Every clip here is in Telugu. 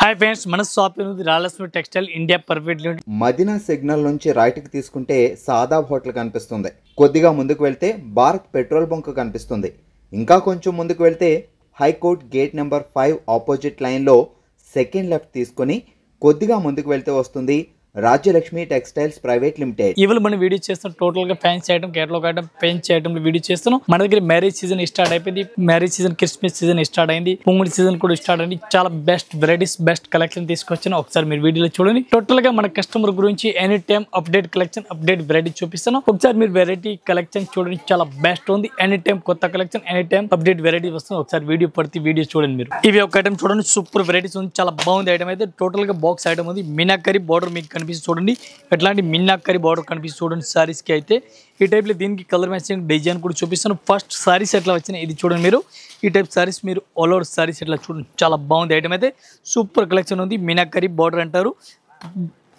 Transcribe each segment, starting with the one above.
హాయ్ ఫ్రెండ్స్, మన షాప్ ఉంది Rayalaseema textile India private limited. Madina signal నుంచి రైట్కి తీసుకుంటే సాదాబ్ హోటల్ కనిపిస్తుంది. కొద్దిగా ముందుకు వెళ్తే భారత్ పెట్రోల్ బంక్ కనిపిస్తుంది. ఇంకా కొంచెం ముందుకు వెళ్తే హైకోర్ట్ గేట్ నెంబర్ 5 ఆపోజిట్ లైన్లో సెకండ్ లెఫ్ట్ తీసుకొని కొద్దిగా ముందుకు వెళ్తే వస్తుంది రాజ్యలక్ష్మి టెక్స్టైల్స్ ప్రైవేట్ లిమిటెడ్. ఇవాళ మనం వీడియో చేస్తున్నాం టోటల్ గా ఫ్యాన్సీ ఐటమ్, కేటలాగ్ ఐటమ్, పెంచ్ ఐటమ్ వీడియో చేస్తున్నాం. మన దగ్గర మ్యారేజ్ సీజన్ స్టార్ట్ అయిపోయింది. Marriage season, Christmas season start అయింది, పొంగుడి సీజన్ కూడా స్టార్ట్ అయింది. చాలా బెస్ట్ వెరైటీస్, బెస్ట్ కలెక్షన్ తీసుకొచ్చాను. ఒకసారి మీరు వీడియోలో చూడండి. టోటల్ గా మన కస్టమర్ గురించి any time update collection, update variety చూపిస్తాను. ఒకసారి మీరు వెరైటీ కలెక్షన్ చూడండి, చాలా బెస్ట్ ఉంది. ఎనీ టైమ్ కొత్త collection, any time update variety వస్తుంది. ఒకసారి వీడియో పడితే వీడియో చూడండి. మీరు ఇవి ఒక ఐటమ్ చూడండి, సూపర్ వెరైటీస్ ఉంది, చాలా బాగుంది ఐటమ్. అయితే టోటల్ గా బాక్స్ ఐటమ్ ఉంది. మీనాకరీ బార్డర్ మీకు కనిపిస్తుంది చూడండి. ఎట్లాంటి మీనాకరీ బార్డర్ కనిపిస్తుంది చూడండి సారీస్ కి. అయితే ఈ టైప్ లో దీనికి కలర్ మ్యాచింగ్ డిజైన్ కూడా చూపిస్తాను. ఫస్ట్ సారీస్ ఎట్లా వచ్చినాయి ఇది చూడండి. మీరు ఈ టైప్ సారీస్ మీరు ఆల్ ఓవర్ సారీస్ ఎట్లా చూడండి, చాలా బాగుంది ఐటమ్. అయితే సూపర్ కలెక్షన్ ఉంది. మీనాకరీ బార్డర్ అంటారు,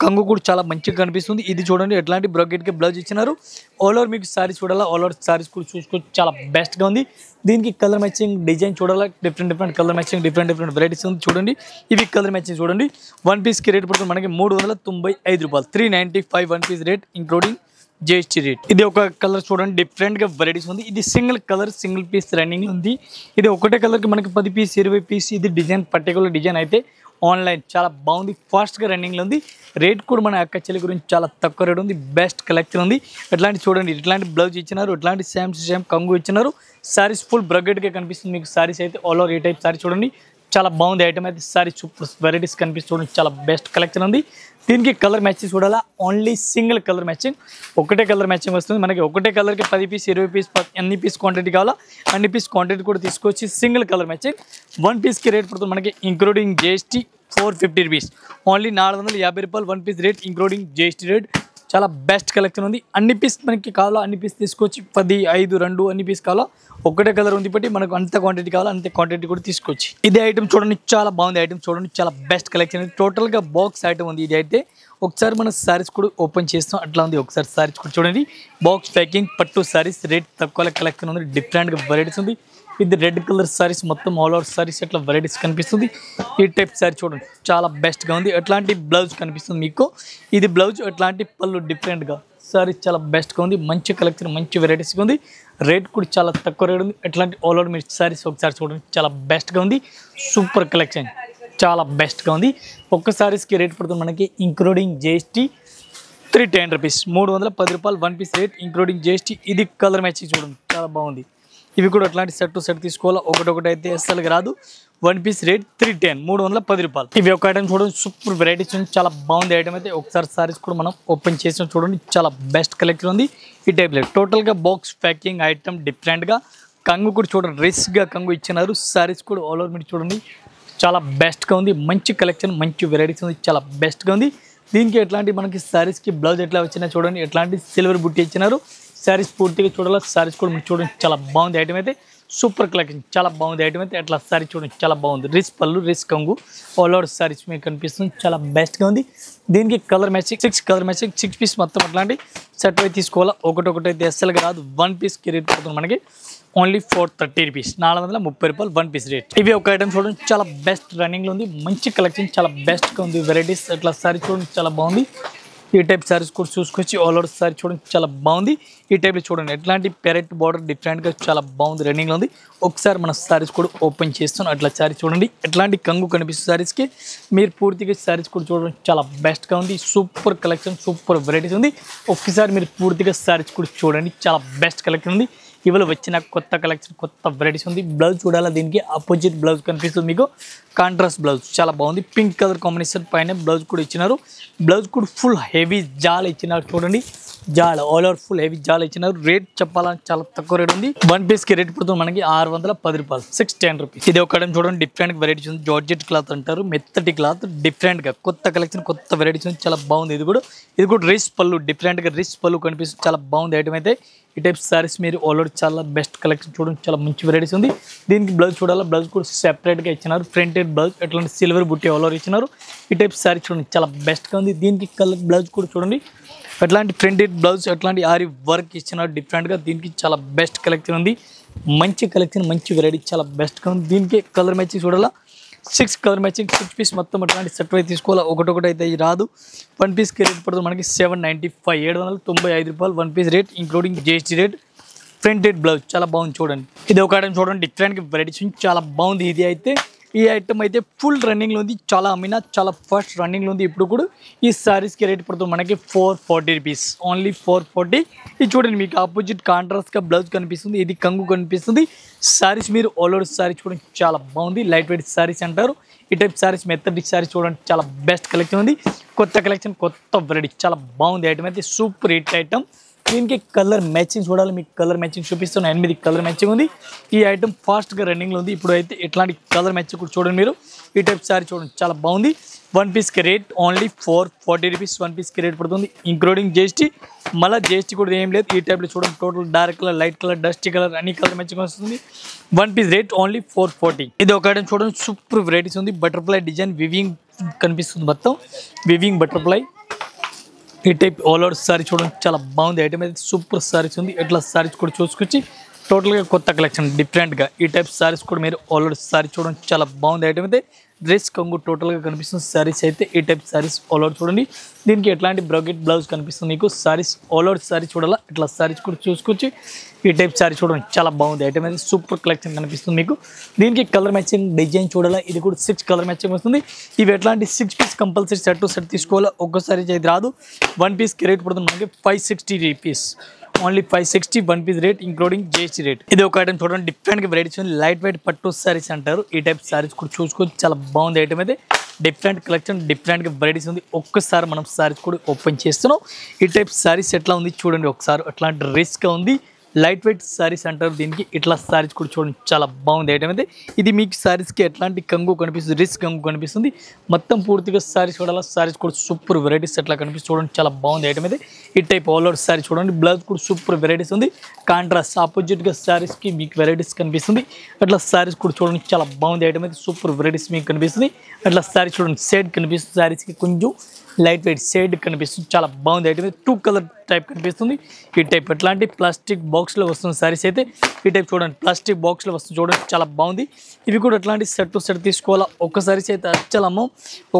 కంగు కూడా చాలా మంచిగా కనిపిస్తుంది. ఇది చూడండి, ఎట్లాంటి బ్రాకెట్ కి బ్లౌజ్ ఇచ్చినారు. ఆల్ ఓవర్ మీకు సారీస్ చూడాలా, ఆల్ ఓవర్ సారీస్ కూడా చూసుకోవచ్చు, చాలా బెస్ట్ గా ఉంది. దీనికి కలర్ మ్యాచింగ్ డిజైన్ చూడాలా, different colour matching, different varieties ఉంది చూడండి. ఇవి కలర్ మ్యాచింగ్ చూడండి. వన్ పీస్ కి రేట్ పడుతుంది మనకి 395 రూపాయలు, 395 one piece rate including GST rate. ఇది ఒక కలర్ చూడండి, డిఫరెంట్ గా వెరైటీస్ ఉంది. ఇది single colour, single piece running ఉంది. ఇది ఒకటే కలర్ కి మనకి 10 పీస్ 20 పీస్. ఇది డిజైన్ పర్టికులర్ డిజైన్ అయితే ఆన్లైన్ చాలా బాగుంది, ఫాస్ట్గా రన్నింగ్లో ఉంది. రేట్ కూడా మన అక్క చెల్లి గురించి చాలా తక్కువ రేట్ ఉంది, బెస్ట్ కలెక్షన్ ఉంది. ఎట్లాంటి చూడండి, ఇట్లాంటి బ్లౌజ్ ఇచ్చినారు, ఇట్లాంటి సేమ్ కంగు ఇచ్చినారు. సారీస్ ఫుల్ బ్రగెట్గా కనిపిస్తుంది మీకు. సారీస్ అయితే ఆల్ ఓవర్ ఈ టైప్ సారీ చూడండి, చాలా బాగుంది ఐటమ్. అయితే సారీ సూపర్ వెరైటీస్ కనిపిస్తుంది, చాలా బెస్ట్ కలెక్షన్ ఉంది. దీనికి కలర్ మ్యాచింగ్ చూడాలా, ఓన్లీ సింగిల్ కలర్ మ్యాచింగ్, ఒకటే కలర్ మ్యాచింగ్ వస్తుంది మనకి. ఒకటే కలర్కి 10 పీస్ 20 పీస్, ఎన్ని పీస్ క్వాంటిటీ కావాలా అన్ని పీస్ క్వాంటిటీ కూడా తీసుకొచ్చి సింగిల్ కలర్ మ్యాచింగ్. వన్ పీస్కి రేట్ పడుతుంది మనకి ఇంక్లూడింగ్ జిఎస్టీ 450 రూపీస్, ఓన్లీ 450 రూపాయలు one piece rate including GST rate. చాలా బెస్ట్ కలెక్షన్ ఉంది. అన్ని పీస్ మనకి కావాలా అన్ని పీస్ తీసుకొచ్చి 10, 5, 2 అన్ని పీస్ కావాలా. ఒకటే కలర్ ఉంది బట్టి మనకు అంత క్వాంటిటీ కావాలా అంతే క్వాంటిటీ కూడా తీసుకొచ్చి. ఇదే ఐటమ్ చూడండి, చాలా బాగుంది ఐటమ్ చూడండి, చాలా బెస్ట్ కలెక్షన్. టోటల్గా బాక్స్ ఐటమ్ ఉంది ఇది. అయితే ఒకసారి మన సారీస్ కూడా ఓపెన్ చేస్తాం, అట్లా ఉంది. ఒకసారి సారీస్ కూడా చూడండి, బాక్స్ ప్యాకింగ్ పట్టు సారీస్, రేట్ తక్కువ కలెక్షన్ ఉంది, డిఫరెంట్గా వెరైటీస్ ఉంది. ఇది రెడ్ కలర్ సారీస్, మొత్తం ఆల్ ఓవర్ సారీస్ ఎట్లా వెరైటీస్ కనిపిస్తుంది. ఈ టైప్ సారీ చూడండి, చాలా బెస్ట్గా ఉంది. ఎట్లాంటి బ్లౌజ్ కనిపిస్తుంది మీకు. ఇది బ్లౌజ్, ఎట్లాంటి పళ్ళు డిఫరెంట్గా సారీ, చాలా బెస్ట్గా ఉంది. మంచి కలెక్షన్, మంచి వెరైటీస్గా ఉంది. రేట్ కూడా చాలా తక్కువ రేట్ ఉంది. ఎట్లాంటి ఆల్ ఓవర్ మీరు సారీస్ ఒకసారి చూడండి, చాలా బెస్ట్గా ఉంది. సూపర్ కలెక్షన్, చాలా బెస్ట్గా ఉంది. ఒక్క సారీస్కి రేట్ పడుతుంది మనకి ఇంక్లూడింగ్ జిఎస్టీ 310 రూపీస్, 310 రూపాయలు one piece rate including GST. ఇది కలర్ మ్యాచింగ్ చూడండి, చాలా బాగుంది. ఇవి కూడా అట్లాంటి సెట్ టు సెట్ తీసుకోవాలా, ఒకటి అయితే అస్సలు రాదు. వన్ పీస్ రేట్ 310, 310 రూపాయలు. ఇవి ఒక ఐటమ్ చూడండి, సూపర్ వెరైటీస్ ఉంది, చాలా బాగుంది ఐటమ్. అయితే ఒకసారి సారీస్ కూడా మనం ఓపెన్ చేసి చూడండి, చాలా బెస్ట్ కలెక్షన్ ఉంది. ఈ టైప్ లో టోటల్గా బాక్స్ ప్యాకింగ్ ఐటమ్ డిఫరెంట్గా. కంగు కూడా చూడండి, రిస్క్గా కంగు ఇచ్చినారు. సారీస్ కూడా ఆల్ ఓవర్ మీరు చూడండి, చాలా బెస్ట్గా ఉంది. మంచి కలెక్షన్, మంచి వెరైటీస్ ఉంది, చాలా బెస్ట్గా ఉంది. దీనికి ఎట్లాంటి మనకి సారీస్కి బ్లౌజ్ ఎట్లా వచ్చినా చూడండి, ఎట్లాంటి సిల్వర్ బుట్టి ఇచ్చినారు. సారీస్ పూర్తిగా చూడాలి, సారీస్ కూడా మీరు చూడండి, చాలా బాగుంది ఐటమ్. అయితే సూపర్ కలెక్షన్, చాలా బాగుంది ఐటమ్. అయితే అట్లా సారీ చూడండి, చాలా బాగుంది. రిస్ పళ్ళు, రిస్ కంగు, ఆల్ ఓవర్ సారీస్ మీకు కనిపిస్తుంది, చాలా బెస్ట్గా ఉంది. దీనికి colour matching 6 colour matching, 6 piece మొత్తం అట్లాంటి సెట్ అయితే తీసుకోవాలా. ఒకటి అయితే అస్సలుగా రాదు. వన్ పీస్కి రేట్ పడుతుంది మనకి ఓన్లీ 430 రూపీస్, 430 రూపాయలు వన్ పీస్ రేట్. ఇవి ఒక ఐటమ్ చూడండి, చాలా బెస్ట్ రన్నింగ్లో ఉంది. మంచి కలెక్షన్, చాలా బెస్ట్గా ఉంది. వెరైటీస్ అట్లా సారీ చూడండి, చాలా బాగుంది. ఈ టైప్ సారీస్ కూడా చూసుకొచ్చి ఆల్ ఓవర్ సారీ చూడండి, చాలా బాగుంది. ఈ టైప్లో చూడండి, ఎట్లాంటి పెరెట్ బార్డర్ డిఫరెంట్గా చాలా బాగుంది, రన్నింగ్లో ఉంది. ఒకసారి మన సారీస్ కూడా ఓపెన్ చేస్తాను, అట్లా సారీ చూడండి. ఎట్లాంటి కంగు కనిపిస్తుంది సారీస్కి. మీరు పూర్తిగా సారీస్ కూడా చూడండి, చాలా బెస్ట్గా ఉంది. సూపర్ కలెక్షన్, సూపర్ వెరైటీస్ ఉంది. ఒక్కసారి మీరు పూర్తిగా సారీస్ కూడా చూడండి, చాలా బెస్ట్ కలెక్షన్ ఉంది. ఇవాళ వచ్చిన కొత్త కలెక్షన్, కొత్త వెరైటీస్ ఉంది. బ్లౌజ్ చూడాలా, దీనికి ఆపోజిట్ బ్లౌజ్ కనిపిస్తుంది మీకు, కాంట్రాస్ట్ బ్లౌజ్, చాలా బాగుంది. పింక్ కలర్ కాంబినేషన్ పైన బ్లౌజ్ కూడా ఇచ్చినారు. బ్లౌజ్ కూడా ఫుల్ హెవీ జాల్ ఇచ్చినారు చూడండి, జాల్ ఆల్ ఓవర్ ఫుల్ హెవీ జాల్ ఇచ్చినారు. రేట్ చెప్పాలని చాలా తక్కువ రేట్ ఉంది. వన్ పీస్కి రేట్ పడుతుంది మనకి 610 రూపాయలు, 610 రూపీస్. ఇది ఒక చూడండి, డిఫరెంట్ వెరైటీస్ ఉంది. జార్జెట్ క్లాత్ అంటారు, మెత్తటి క్లాత్, డిఫరెంట్గా కొత్త కలెక్షన్, కొత్త వెరైటీస్ ఉంది, చాలా బాగుంది. ఇది కూడా రిస్ పళ్ళు, డిఫరెంట్గా రిస్ పళ్ళు కనిపిస్తుంది, చాలా బాగుంది ఐటమ్. అయితే ఈ టైప్ సారీస్ మీరు ఆల్రెడీ చాలా బెస్ట్ కలెక్షన్ చూడండి, చాలా మంచి వెరైటీస్ ఉంది. దీనికి బ్లౌజ్ చూడాలా, బ్లౌజ్ కూడా సెపరేట్గా ఇచ్చినారు. ప్రింటెడ్ బ్లౌజ్, ఎట్లాంటి సిల్వర్ బుట్టి ఆల్ ఓవర్ ఇచ్చినారు. ఈ టైప్ సారీ చూడండి, చాలా బెస్ట్గా ఉంది. దీనికి కలర్ బ్లౌజ్ కూడా చూడండి, ఎట్లాంటి ప్రింటెడ్ బ్లౌజ్, ఎట్లాంటి ఆరి వర్క్ ఇచ్చినారు డిఫరెంట్గా. దీనికి చాలా బెస్ట్ కలెక్షన్ ఉంది, మంచి కలెక్షన్, మంచి వెరైటీ, చాలా బెస్ట్గా ఉంది. దీనికి కలర్ మ్యాచింగ్ చూడాలా, 6 కలర్ మ్యాచింగ్ 6 పీస్ మొత్తం అట్లాంటి సెట్ అయితే తీసుకోవాలా. ఒకటొకటి అయితే ఇది రాదు. 1 పీస్కి రేట్ పడుతుంది మనకి 795 రూపాయలు 1 piece rate including GST rate. Printed blouse చాలా బాగుంది చూడండి. ఇది ఒక ఐటమ్ చూడండి, డిఫరెంట్ వెరైటీస్ చాలా బాగుంది. ఇది అయితే ఈ ఐటమ్ అయితే ఫుల్ రన్నింగ్లో ఉంది, చాలా అమ్మినా చాలా ఫస్ట్ రన్నింగ్లో ఉంది. ఇప్పుడు కూడా ఈ సారీస్కి రేట్ పడుతుంది మనకి 440 రూపీస్, ఓన్లీ 440. ఇది చూడండి, మీకు ఆపోజిట్ కాంట్రాస్ట్గా బ్లౌజ్ కనిపిస్తుంది, ఇది కంగు కనిపిస్తుంది. సారీస్ మీరు ఆల్ ఓవర్ సారీ చూడండి, చాలా బాగుంది. లైట్ వెయిట్ సారీస్ అంటారు ఈ టైప్ సారీస్. మెథడిక్ సారీస్ చూడండి, చాలా బెస్ట్ కలెక్షన్ ఉంది. కొత్త కలెక్షన్, కొత్త వెరైటీ, చాలా బాగుంది ఐటమ్ అయితే. Super hit item. దీనికి కలర్ మ్యాచింగ్ చూడాలి, మీకు కలర్ మ్యాచింగ్ చూపిస్తాను. 8 కలర్ మ్యాచింగ్ ఉంది. ఈ ఐటమ్ ఫాస్ట్గా రన్నింగ్లో ఉంది. ఇప్పుడు అయితే ఇట్లాంటి కలర్ మ్యాచింగ్ కూడా చూడండి మీరు. ఈ టైప్ సారీ చూడండి, చాలా బాగుంది. 1 పీస్కి రేట్ ఓన్లీ 440 రూపీస్. 1 పీస్కి రేట్ పడుతుంది ఇంక్లూడింగ్ GST. మళ్ళీ GST కూడా ఏం లేదు. ఈ టైప్లో చూడండి, total dark colour, light colour, dusty colour అన్ని కలర్ మ్యాచింగ్ వస్తుంది. 1 పీస్ రేట్ ఓన్లీ 440. ఇది ఒక ఐటమ్ చూడండి, సూపర్ వెరైటీస్ ఉంది. బటర్ఫ్లై డిజైన్ వివింగ్ కనిపిస్తుంది, మొత్తం వివింగ్ బటర్ఫ్లై. ఈ టైప్ ఆల్ ఓవర్ సారీ చూడండి, చాలా బాగుంది ఐటమ్ అయితే. సూపర్ సారీస్ ఉంది. ఇట్లా సారీస్ కూడా చూసుకొచ్చి టోటల్గా కొత్త కలెక్షన్ డిఫరెంట్గా. ఈ టైప్ సారీస్ కూడా మీరు ఆల్ ఓవర్ సారీ చూడండి, చాలా బాగుంది ఐటమ్ అయితే. డ్రెస్ కంగు టోటల్గా కనిపిస్తుంది సారీస్ అయితే. ఈ టైప్ సారీస్ ఆల్ ఓవర్ చూడండి. దీనికి ఎట్లాంటి బ్రాకెట్ బ్లౌజ్ కనిపిస్తుంది మీకు. సారీస్ ఆల్ ఓవర్ సారీ చూడాలా, ఇట్లా సారీస్ కూడా చూసుకొచ్చి ఈ టైప్ సారీ చూడండి, చాలా బాగుంది ఐటమ్ అయితే. సూపర్ కలెక్షన్ కనిపిస్తుంది మీకు. దీనికి కలర్ మ్యాచింగ్ డిజైన్ చూడాలా. ఇది కూడా 6 కలర్ మ్యాచింగ్ వస్తుంది. ఇవి ఎట్లాంటి 6 piece compulsory set to set తీసుకోవాలా. ఒక్కసారి అయితే రాదు. 1 పీస్కి రేట్ పడుతుంది మనకి 560 rupees, only 560. 1 piece rate including GST rate. ఇది ఒక ఐటమ్ చూడండి, డిఫరెంట్గా వెరైటీస్ ఉంది. లైట్ వెయిట్ పట్టు సారీస్ అంటారు ఈ టైప్ సారీస్ కూడా చూసుకోవచ్చు, చాలా బాగుంది ఐటమ్ అయితే. డిఫరెంట్ కలెక్షన్, డిఫరెంట్గా వెరైటీస్ ఉంది. ఒక్కసారి మనం సారీస్ కూడా ఓపెన్ చేస్తున్నాం. ఈ టైప్ సారీస్ ఎట్లా ఉంది చూడండి ఒకసారి. అట్లాంటి రిస్క్గా ఉంది. లైట్ వెయిట్ సారీస్ అంటారు దీనికి. ఇట్లా సారీస్ కూడా చూడండి, చాలా బాగుంది ఐటమ్ అయితే. ఇది మీకు సారీస్కి ఎట్లాంటి కంగు కనిపిస్తుంది, రిస్క్ కంగు కనిపిస్తుంది. మొత్తం పూర్తిగా సారీస్ చూడాలి. సారీస్ కూడా సూపర్ వెరైటీస్ ఎట్లా కనిపిస్తుంది చూడండి, చాలా బాగుంది ఐటమ్ అయితే. ఈ టైప్ ఆల్ ఓవర్ సారీ చూడండి. బ్లౌజ్ కూడా సూపర్ వెరైటీస్ ఉంది. కాంట్రాస్ట్ ఆపోజిట్గా సారీస్కి మీకు వెరైటీస్ కనిపిస్తుంది. అట్లా సారీస్ కూడా చూడండి, చాలా బాగుంది ఐటమ్ అయితే. సూపర్ వెరైటీస్ మీకు కనిపిస్తుంది. అట్లా సారీస్ చూడండి, షేడ్ కనిపిస్తుంది. సారీస్కి కొంచెం లైట్ వెయిట్ షేడ్ కనిపిస్తుంది, చాలా బాగుంది ఐటమ్. 2 కలర్ టైప్ కనిపిస్తుంది. ఈ టైప్ ఎట్లాంటి ప్లాస్టిక్ బాక్స్లో వస్తుంది సారీస్ అయితే. ఈ టైప్ చూడండి, ప్లాస్టిక్ బాక్స్లో వస్తుంది చూడండి, చాలా బాగుంది. ఇవి కూడా ఎట్లాంటి సెట్ టు సెట్ తీసుకోవాలా. ఒక్క సారీస్ అయితే అచ్చలు అమ్మం.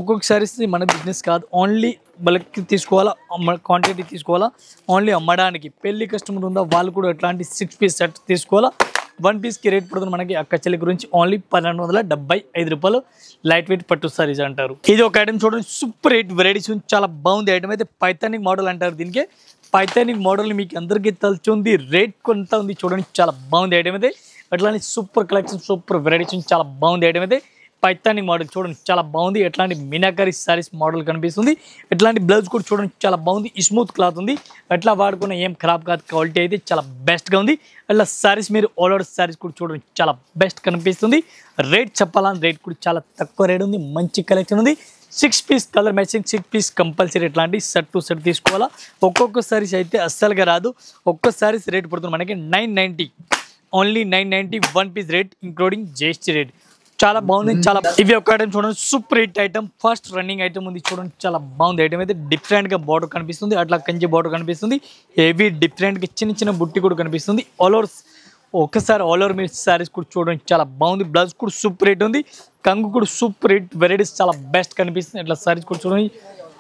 ఒక్కొక్క సారీస్ మన బిజినెస్ కాదు, ఓన్లీ బల్క్ తీసుకోవాలా, క్వాంటిటీ తీసుకోవాలా, ఓన్లీ అమ్మడానికి. పెళ్లి కస్టమర్ ఉందా వాళ్ళు కూడా ఎట్లాంటి 6 పీస్ సెట్ తీసుకోవాలా. 1 పీస్కి రేట్ పడుతుంది మనకి అక్క చెల్లి గురించి ఓన్లీ 1275 రూపాయలు. లైట్ వెయిట్ పట్టు సారీస్ అంటారు. ఇది ఒక ఐటమ్ చూడండి, సూపర్ రేట్ వెరైటీస్ చాలా బాగుంది ఐటమ్ అయితే. పైథానిక్ మోడల్ అంటారు దీనికి. పైథానిక్ మోడల్ మీకు అందరికీ తెలుస్తుంది. రేట్ కొంత ఉంది చూడండి, చాలా బాగుంది ఐటమ్ అయితే. అట్లాంటి సూపర్ కలెక్షన్, సూపర్ వెరైటీస్ చాలా బాగుంది ఐటమ్ అయితే. పైథానిక్ మోడల్ చూడండి, చాలా బాగుంది. ఎట్లాంటి మీనాకరీ సారీస్ మోడల్ కనిపిస్తుంది. ఎట్లాంటి బ్లౌజ్ కూడా చూడండి, చాలా బాగుంది. స్మూత్ క్లాత్ ఉంది. ఎట్లా వాడుకున్న ఏం ఖరాబ్ కాదు. క్వాలిటీ అయితే చాలా బెస్ట్గా ఉంది. అట్లా సారీస్ మీరు ఆల్ ఓవర్ సారీస్ కూడా చూడండి, చాలా బెస్ట్ కనిపిస్తుంది. రేట్ చెప్పాలని రేట్ కూడా చాలా తక్కువ రేట్ ఉంది. మంచి కలెక్షన్ ఉంది. 6 piece colour matching, 6 piece compulsory ఇట్లాంటి సెట్ టు సెట్ తీసుకోవాలా. ఒక్కొక్క సారీస్ అయితే అస్సలుగా రాదు. ఒక్క సారీస్ రేట్ పడుతుంది మనకి 990, only 990. 1 piece rate including GST rate. చాలా బాగుంది, చాలా. ఇవి ఒక ఐటమ్ చూడండి, super hit item, first running item ఉంది చూడండి, చాలా బాగుంది ఐటమ్ అయితే. డిఫరెంట్గా బార్డర్ కనిపిస్తుంది, అట్లా కంచి బార్డర్ కనిపిస్తుంది. హెవీ డిఫరెంట్గా చిన్న చిన్న బుట్టి కూడా కనిపిస్తుంది. ఆల్ ఓవర్ ఒకసారి ఆల్ ఓవర్ మీరు సారీస్ కూడా చూడండి, చాలా బాగుంది. బ్లౌజ్ కూడా సూపర్ హిట్ ఉంది. కంగు కూడా సూపర్ హిట్ వెరైటీస్ చాలా బెస్ట్ కనిపిస్తుంది. ఇట్లా సారీస్ కూడా చూడండి,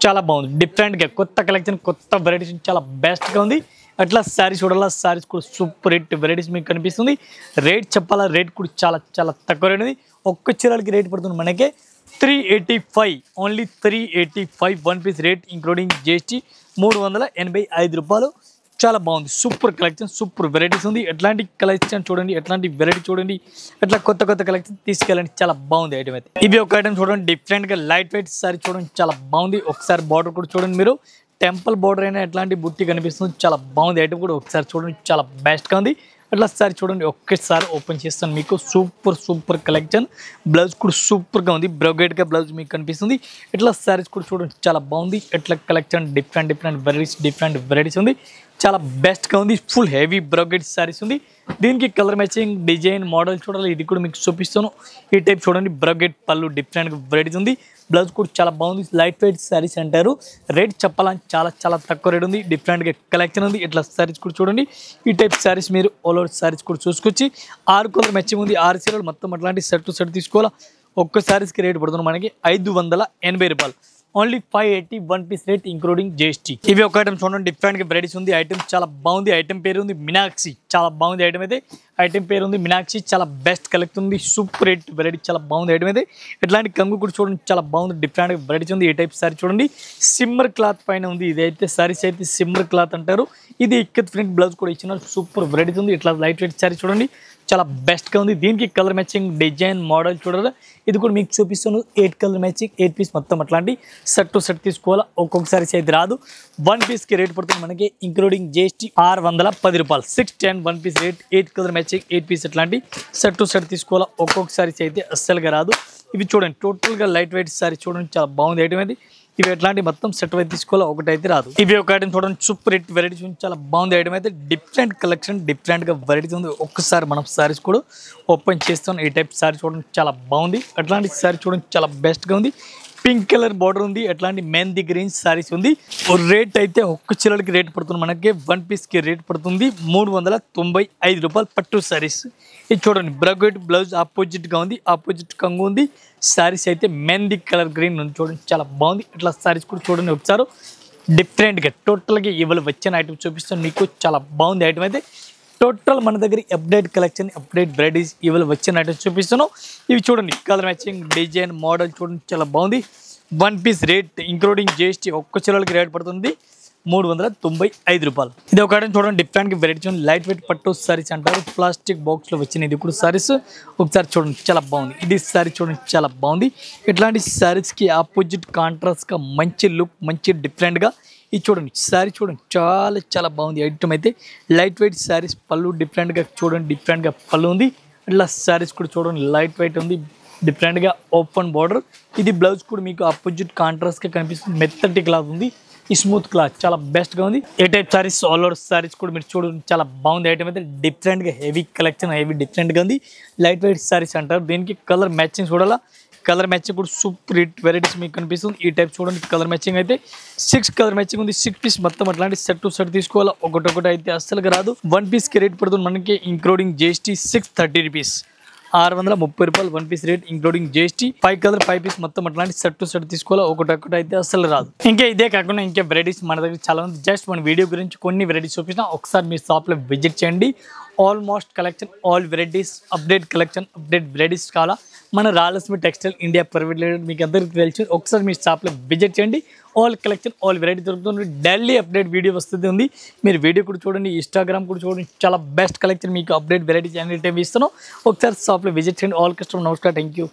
చాలా బాగుంది. డిఫరెంట్గా కొత్త కలెక్షన్, కొత్త వెరైటీస్ చాలా బెస్ట్గా ఉంది. అట్లా సారీస్ చూడాలా. సారీస్ కూడా సూపర్ హిట్ వెరైటీస్ మీకు కనిపిస్తుంది. రేట్ చెప్పాలా, రేట్ కూడా చాలా చాలా తక్కువ రేట్ ఉంది. ఒక్క చీరలకి రేట్ పడుతుంది మనకి 385, only 385. 1 piece rate including GST 385 రూపాయలు. చాలా బాగుంది. సూపర్ కలెక్షన్, సూపర్ వెరైటీస్ ఉంది. ఎట్లాంటి కలెక్షన్ చూడండి, ఎట్లాంటి వెరైటీ చూడండి. అట్లా కొత్త కొత్త కలెక్షన్ తీసుకెళ్ళండి, చాలా బాగుంది ఐటమ్ అయితే. ఇవి ఒక ఐటమ్ చూడండి, డిఫరెంట్గా లైట్ వెయిట్ సారీ చూడండి, చాలా బాగుంది. ఒకసారి బార్డర్ కూడా చూడండి మీరు. టెంపుల్ బార్డర్ అయినా ఎట్లాంటి బుట్టి కనిపిస్తుంది, చాలా బాగుంది ఐటమ్ కూడా. ఒకసారి చూడండి, చాలా బెస్ట్గా ఉంది. అట్లా సారీ చూడండి, ఒక్కసారి ఓపెన్ చేస్తాను మీకు. Super super collection. బ్లౌజ్ కూడా సూపర్గా ఉంది. బ్రొగేట్గా బ్లౌజ్ మీకు కనిపిస్తుంది. ఇట్లా సారీస్ కూడా చూడండి, చాలా బాగుంది. ఇట్లా కలెక్షన్ డిఫరెంట్ వెరైటీస్ ఉంది, చాలా బెస్ట్గా ఉంది. ఫుల్ హెవీ బ్రొగేట్ సారీస్ ఉంది. దీనికి కలర్ మ్యాచింగ్ డిజైన్ మోడల్ చూడాలి, ఇది కూడా మీకు చూపిస్తాను. ఈ టైప్ చూడండి, బ్రొగేట్ పళ్ళు డిఫరెంట్గా వెరైటీస్ ఉంది. బ్లౌజ్ కూడా చాలా బాగుంది. లైట్ వెయిట్ సారీస్ అంటారు. రేట్ చెప్పాలని చాలా చాలా తక్కువ రేట్ ఉంది. డిఫరెంట్గా కలెక్షన్ ఉంది. ఇట్లా సారీస్ కూడా చూడండి. ఈ టైప్ సారీస్ మీరు ఆల్ ఓవర్ సారీస్ కూడా చూసుకొచ్చి 6 కలర్ మ్యాచింగ్ ఉంది. 6 చీరలు మొత్తం అట్లాంటి సెట్ టు సెట్ తీసుకోవాలా. ఒక్కసారికి రేట్ పడుతుంది మనకి 580 రూపాయలు. Only 580 one piece rate including GST. ఇవి ఒక ఐటమ్ చూడండి, డిఫరెంట్ గా వెరైటీస్ ఉంది. ఐటమ్ చాలా బాగుంది. ఐటమ్ పేరు ఉంది మీనాక్షి, చాలా బాగుంది ఐటమ్ అయితే. ఐటమ్ పేరు ఉంది మీనాక్షి, చాలా బెస్ట్ కలెక్ట్ ఉంది. సూపర్ రేట్ వెరైటీ, చాలా బాగుంది ఐటమ్ అయితే. ఇట్లాంటి కంగు కూడా చూడండి, చాలా బాగుంది. డిఫరెంట్ గా వెరైటీస్ ఉంది. ఈ టైప్ సారీ చూడండి, సిమ్మర్ క్లాత్ పైన ఉంది. ఇది అయితే సారీస్ అయితే సిమ్మర్ క్లాత్ అంటారు. ఇది ఇక్కత్ ప్రింట్ బ్లౌజ్ కూడా ఇచ్చిన సూపర్ వెరైటీస్ ఉంది. ఇట్లా లైట్ వెయిట్ సారీ చూడండి, చాలా బెస్ట్గా ఉంది. దీనికి కలర్ మ్యాచింగ్ డిజైన్ మోడల్ చూడాలి. ఇది కూడా మీకు చూపిస్తాను. 8 కలర్ మ్యాచింగ్ 8 పీస్ మొత్తం అట్లాంటి సెట్ టు సెట్ తీసుకోవాలా. ఒక్కొక్కసారి అయితే రాదు. వన్ పీస్కి రేట్ పడుతుంది మనకి ఇంక్లూడింగ్ జిఎస్టీ 610 రూపాయలు. 610 one piece rate. 8 colour matching 8 piece అట్లాంటి సెట్ టు సెట్ తీసుకోవాలా. ఒక్కొక్కసారి అయితే అస్సలుగా రాదు. ఇవి చూడండి, టోటల్గా లైట్ వెయిట్ సారీ చూడండి, చాలా బాగుంది ఐటమ్ అది. ఇవి ఎట్లాంటి మొత్తం సెట్ అయితే తీసుకోవాలి, ఒకటైతే రాదు. ఇవి ఒక ఐటమ్ చూడండి, సూపర్ హిట్ వెరైటీస్ ఉంది, చాలా బాగుంది ఐటమ్ అయితే. డిఫరెంట్ కలెక్షన్, డిఫరెంట్ గా వెరైటీస్ ఉంది. ఒక్కసారి మనం సారీస్ కూడా ఓపెన్ చేస్తాం. ఈ టైప్ సారీ చూడండి, చాలా బాగుంది. అట్లాంటి సారీ చూడండి, చాలా బెస్ట్ గా ఉంది. పింక్ కలర్ బార్డర్ ఉంది. అట్లాంటి మెహందీ గ్రీన్ సారీస్ ఉంది. రేట్ అయితే ఒక్క చీరలకి రేట్ పడుతుంది మనకి. వన్ పీస్ కి రేట్ పడుతుంది 395 రూపాయలు. పట్టు సారీస్ ఇది చూడండి, బ్రగెట్ బ్లౌజ్ ఆపోజిట్ గా ఉంది. ఆపోజిట్ కంగు ఉంది. సారీస్ అయితే మెహందీ కలర్ గ్రీన్ ఉంది చూడండి, చాలా బాగుంది. ఇట్లా సారీస్ కూడా చూడండి ఒకసారి. డిఫరెంట్గా టోటల్గా ఇవాళ వచ్చిన ఐటమ్ చూపిస్తాను మీకు, చాలా బాగుంది ఐటమ్ అయితే. టోటల్ మన దగ్గర అప్డేట్ కలెక్షన్, అప్డేట్ వెరైటీస్ ఇవాళ వచ్చిన ఐటమ్స్ చూపిస్తాను. ఇవి చూడండి, కలర్ మ్యాచింగ్ డిజైన్ మోడల్ చూడండి, చాలా బాగుంది. One piece rate including GST ఒక్క చీరలకి రేట్ పడుతుంది 395 రూపాయలు. ఇది ఒక ఐటమ్ చూడండి, డిఫరెంట్ వెరైటీ చూడండి. లైట్ వెయిట్ పట్టు సారీస్ అంటారు. ప్లాస్టిక్ బాక్స్ లో వచ్చిన ఇది కూడా సారీస్. ఒకసారి చూడండి, చాలా బాగుంది. ఇది సారీ చూడండి, చాలా బాగుంది. ఇట్లాంటి సారీస్ కి ఆపోజిట్ కాంట్రాస్ట్ గా మంచి లుక్, మంచి డిఫరెంట్ గా. ఇది చూడండి, సారీ చూడండి, చాలా చాలా బాగుంది ఐటమ్ అయితే. లైట్ వెయిట్ సారీస్, పళ్ళు డిఫరెంట్ గా చూడండి, డిఫరెంట్ గా పళ్ళు ఉంది. ఇట్లా సారీస్ కూడా చూడండి, లైట్ వెయిట్ ఉంది, డిఫరెంట్ గా ఓపెన్ బార్డర్. ఇది బ్లౌజ్ కూడా మీకు ఆపోజిట్ కాంట్రాస్ట్ గా కనిపిస్తుంది. మెత్తటి క్లాత్ ఉంది, ఈ స్మూత్ క్లాత్ చాలా బెస్ట్ గా ఉంది. ఏ type saris, all over saris కూడా మీరు చూడండి, చాలా బాగుంది ఐటమ్ అయితే. డిఫరెంట్ గా హెవీ కలెక్షన్, హెవీ డిఫరెంట్ గా ఉంది. లైట్ వెయిట్ సారీస్ అంటారు. దీనికి కలర్ మ్యాచింగ్ చూడాలా. కలర్ మ్యాచింగ్ కూడా సూపర్ హిట్ వెరైటీస్ మీకు కనిపిస్తుంది. ఈ టైప్ చూడండి, కలర్ మ్యాచింగ్ అయితే 6 కలర్ మ్యాచింగ్ ఉంది. 6 పీస్ మొత్తం అట్లాంటి సెట్ టు సెట్ తీసుకోవాలా. ఒకటొకటి అయితే అస్సలుగా రాదు. వన్ పీస్ కి రేట్ పడుతుంది మనకి ఇంక్లూడింగ్ జిఎస్టీ 630 రూపీస్. 630 రూపాయలు one piece rate including GST. 5 colour 5 piece మొత్తం అట్లాంటి సెట్ టు సెట్ తీసుకోవాలి. ఒకటొకటి అయితే అసలు రాదు. ఇంకా ఇదే కాకుండా ఇంకా వెరైటీస్ మన దగ్గర చాలా ఉంది. జస్ట్ మన వీడియో గురించి కొన్ని వెరైటీస్ చూపించిన ఒకసారి మీ షాప్ లో విజిట్ చేయండి. Almost collection, all varieties, update collection, update varieties కావాలా. మన Rayalaseema textile India private limited మీకు అందరికీ తెలిసి ఒకసారి మీ షాప్ లో విజిట్ చేయండి. ఆల్ కలెక్షన్, ఆల్ వెరైటీ దొరుకుతుంది. డైలీ అప్డేట్ వీడియో వస్తుంది ఉంది. మీరు వీడియో కూడా చూడండి, ఇన్స్టాగ్రామ్ కూడా చూడండి, చాలా బెస్ట్ కలెక్షన్ మీకు అప్డేట్ వెరైటీస్ అన్ని టైం ఇస్తాను. ఒకసారి షాప్ లో విజిట్ చేయండి. ఆల్ కస్టమర్ నమస్కారం, థ్యాంక్ యూ.